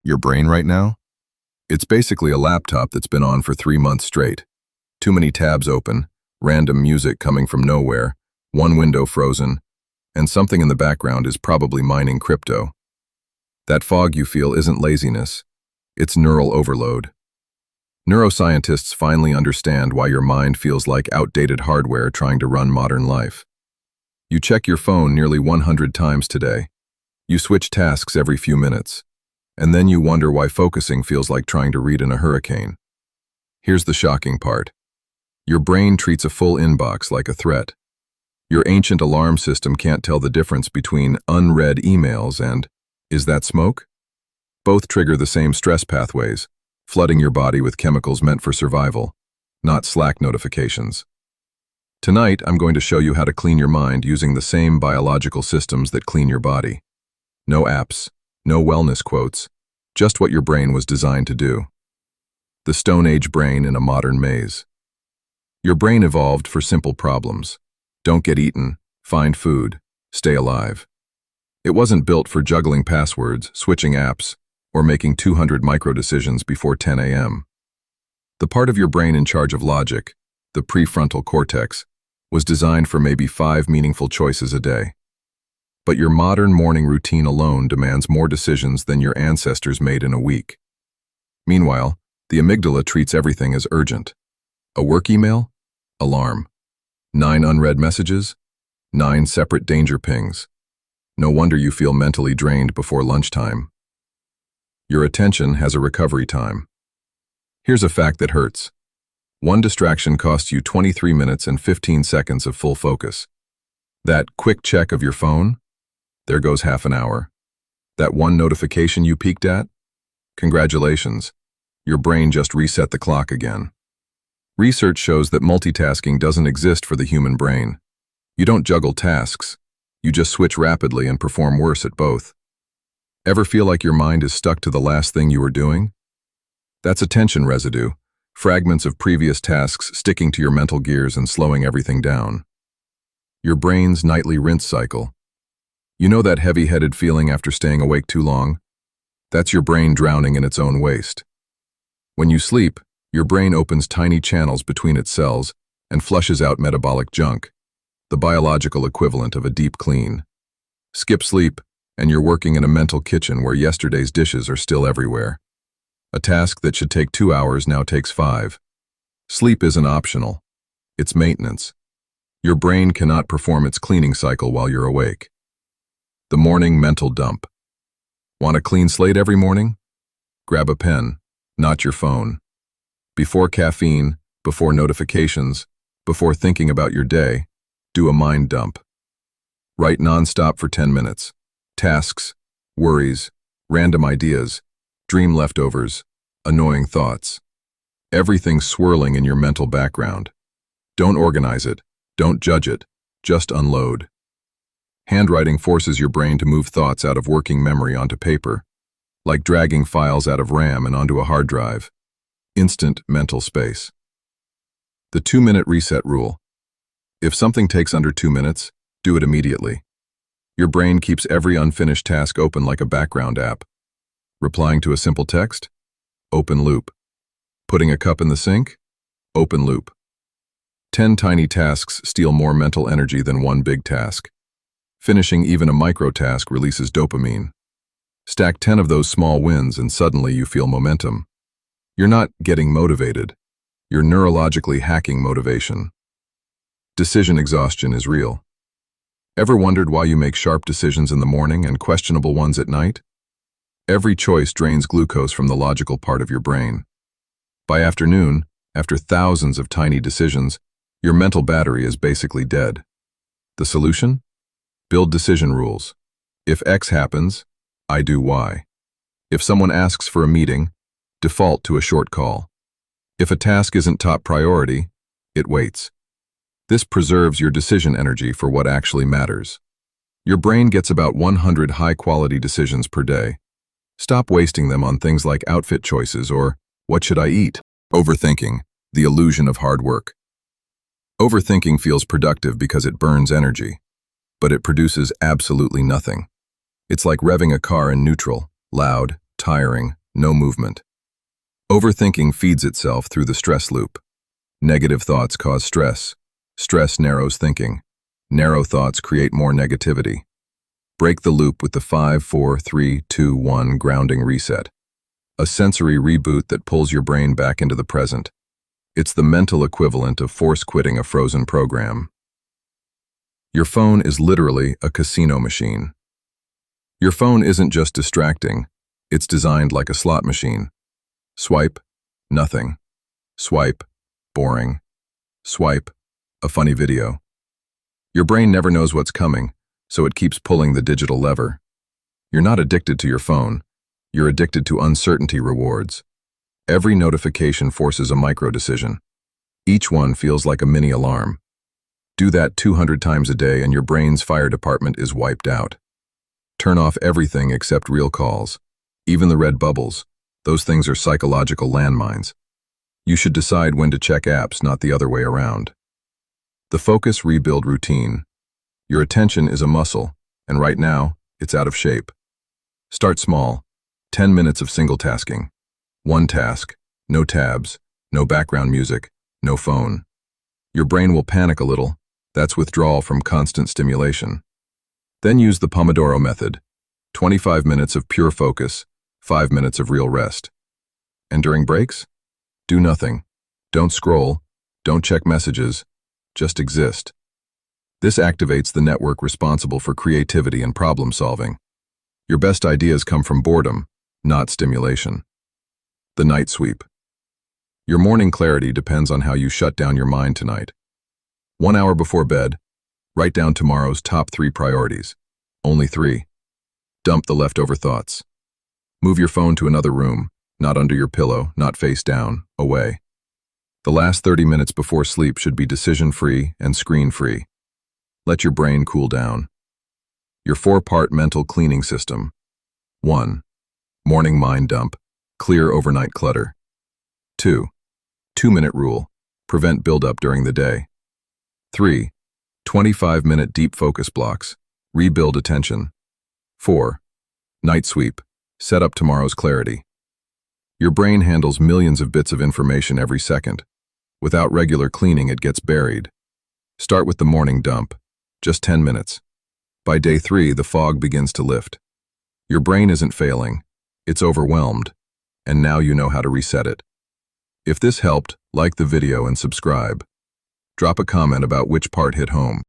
Your brain right now? It's basically a laptop that's been on for 3 months straight. Too many tabs open, random music coming from nowhere, one window frozen, and something in the background is probably mining crypto. That fog you feel isn't laziness, it's neural overload. Neuroscientists finally understand why your mind feels like outdated hardware trying to run modern life. You check your phone nearly 100 times today. You switch tasks every few minutes. And then you wonder why focusing feels like trying to read in a hurricane. Here's the shocking part. Your brain treats a full inbox like a threat. Your ancient alarm system can't tell the difference between unread emails and, is that smoke? Both trigger the same stress pathways, flooding your body with chemicals meant for survival, not Slack notifications. Tonight, I'm going to show you how to clean your mind using the same biological systems that clean your body. No apps, no wellness quotes, just what your brain was designed to do. The Stone Age brain in a modern maze. Your brain evolved for simple problems. Don't get eaten, find food, stay alive. It wasn't built for juggling passwords, switching apps, or making 200 micro-decisions before 10 a.m. The part of your brain in charge of logic, the prefrontal cortex, was designed for maybe 5 meaningful choices a day. But your modern morning routine alone demands more decisions than your ancestors made in a week. Meanwhile, the amygdala treats everything as urgent. A work email? Alarm. 9 unread messages? 9 separate danger pings. No wonder you feel mentally drained before lunchtime. Your attention has a recovery time. Here's a fact that hurts. One distraction costs you 23 minutes and 15 seconds of full focus. That quick check of your phone? There goes half an hour. That one notification you peeked at? Congratulations. Your brain just reset the clock again. Research shows that multitasking doesn't exist for the human brain. You don't juggle tasks. You just switch rapidly and perform worse at both. Ever feel like your mind is stuck to the last thing you were doing? That's attention residue, fragments of previous tasks sticking to your mental gears and slowing everything down. Your brain's nightly rinse cycle. You know that heavy-headed feeling after staying awake too long? That's your brain drowning in its own waste. When you sleep, your brain opens tiny channels between its cells and flushes out metabolic junk, the biological equivalent of a deep clean. Skip sleep, and you're working in a mental kitchen where yesterday's dishes are still everywhere. A task that should take 2 hours now takes 5. Sleep isn't optional. It's maintenance. Your brain cannot perform its cleaning cycle while you're awake. The morning mental dump. Want a clean slate every morning? Grab a pen, not your phone. Before caffeine, before notifications, before thinking about your day, do a mind dump. Write nonstop for 10 minutes. Tasks, worries, random ideas, dream leftovers, annoying thoughts. Everything swirling in your mental background. Don't organize it, don't judge it, just unload. Handwriting forces your brain to move thoughts out of working memory onto paper, like dragging files out of RAM and onto a hard drive. Instant mental space. The 2-minute reset rule. If something takes under 2 minutes, do it immediately. Your brain keeps every unfinished task open like a background app. Replying to a simple text? Open loop. Putting a cup in the sink? Open loop. 10 tiny tasks steal more mental energy than one big task. Finishing even a micro task releases dopamine. Stack 10 of those small wins and suddenly you feel momentum. You're not getting motivated. You're neurologically hacking motivation. Decision exhaustion is real. Ever wondered why you make sharp decisions in the morning and questionable ones at night? Every choice drains glucose from the logical part of your brain. By afternoon, after thousands of tiny decisions, your mental battery is basically dead. The solution? Build decision rules. If X happens, I do Y. If someone asks for a meeting, default to a short call. If a task isn't top priority, it waits. This preserves your decision energy for what actually matters. Your brain gets about 100 high-quality decisions per day. Stop wasting them on things like outfit choices or, what should I eat? Overthinking, the illusion of hard work. Overthinking feels productive because it burns energy, but it produces absolutely nothing. It's like revving a car in neutral, loud, tiring, no movement. Overthinking feeds itself through the stress loop. Negative thoughts cause stress. Stress narrows thinking. Narrow thoughts create more negativity. Break the loop with the 5, 4, 3, 2, 1 grounding reset. A sensory reboot that pulls your brain back into the present. It's the mental equivalent of force quitting a frozen program. Your phone is literally a casino machine. Your phone isn't just distracting, it's designed like a slot machine. Swipe, nothing. Swipe, boring. Swipe, a funny video. Your brain never knows what's coming, so it keeps pulling the digital lever. You're not addicted to your phone, you're addicted to uncertainty rewards. Every notification forces a micro-decision. Each one feels like a mini alarm. Do that 200 times a day and your brain's fire department is wiped out. Turn off everything except real calls. Even the red bubbles. Those things are psychological landmines. You should decide when to check apps, not the other way around. The focus rebuild routine. Your attention is a muscle, and right now, it's out of shape. Start small. 10 minutes of single tasking. One task, no tabs, no background music, no phone. Your brain will panic a little. That's withdrawal from constant stimulation. Then use the Pomodoro method. 25 minutes of pure focus, 5 minutes of real rest. And during breaks? Do nothing. Don't scroll. Don't check messages. Just exist. This activates the network responsible for creativity and problem solving. Your best ideas come from boredom, not stimulation. The night sweep. Your morning clarity depends on how you shut down your mind tonight. 1 hour before bed, write down tomorrow's top 3 priorities. Only 3. Dump the leftover thoughts. Move your phone to another room, not under your pillow, not face down, away. The last 30 minutes before sleep should be decision-free and screen-free. Let your brain cool down. Your 4-part mental cleaning system. 1. Morning mind dump. Clear overnight clutter. 2. 2-minute rule. Prevent buildup during the day. 3. 25-minute deep focus blocks. Rebuild attention. 4. Night sweep. Set up tomorrow's clarity. Your brain handles millions of bits of information every second. Without regular cleaning, it gets buried. Start with the morning dump. Just 10 minutes. By day 3, the fog begins to lift. Your brain isn't failing. It's overwhelmed. And now you know how to reset it. If this helped, like the video and subscribe. Drop a comment about which part hit home.